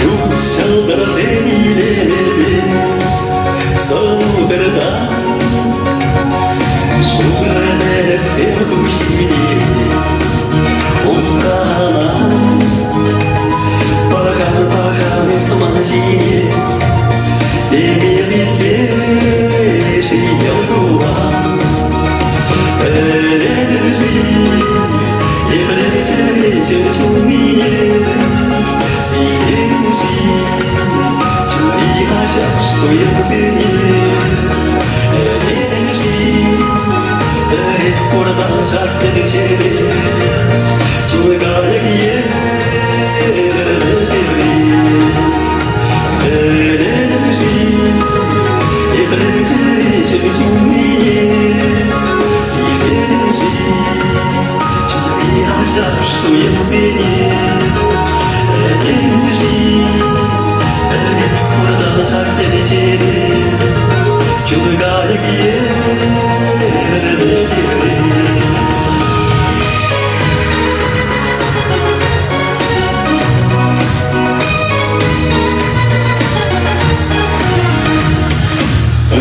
Чуть шалдырсениле Сонуперда Шугранет севхушини Утсана Пахан сманжини Демезице Шиелгуа Эдержи И плечами чумине что я ценил, держи, из города жаркой вечери, чугая держи, и плечи чумные, держи, чугая, что я ценил, держи. Скоро жаркой вечери, чугая держи.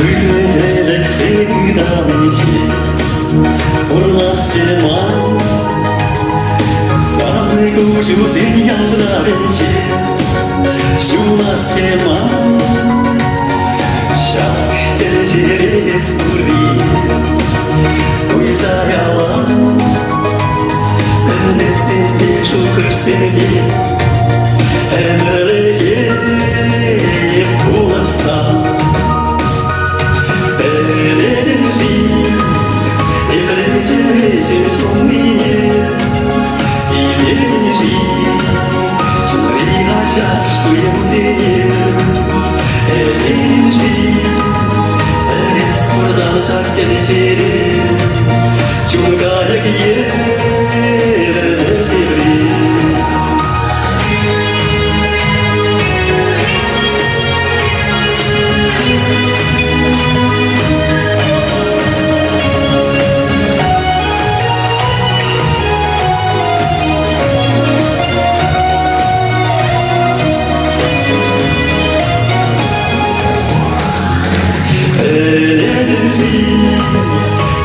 Öğreterek sevdan için Urlasçıman Sana kuşu seni yaldırar için Şunasçıman Şarkıda çerez kurdi Kuysayalan Önetsin bir şu kış seni Emreleyip kullansan Enerji И плечи чумные Сизержи Чури хотят, что им ценил Энержи Скоро жаркой вечери Чугая держи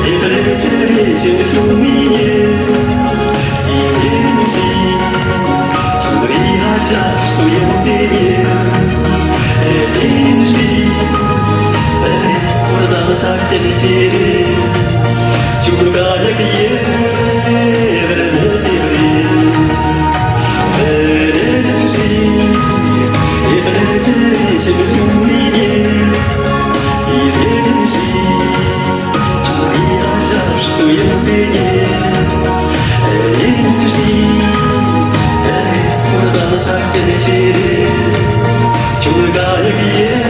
И плечи чумные Сизержи Чури хотят, что им ценил Энержи Скоро жаркой вечери Чугая держи Энержи И плечи чумные Сизержи Чури хотят, что им ценил Энержи Скоро жаркой вечери Чугая держи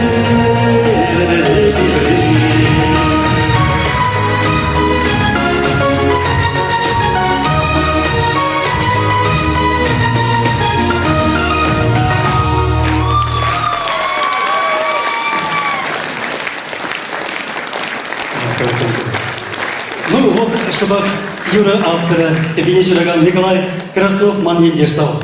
Ну вот, Шабак Юра автора, Николай Краснов, Ман Ендештал.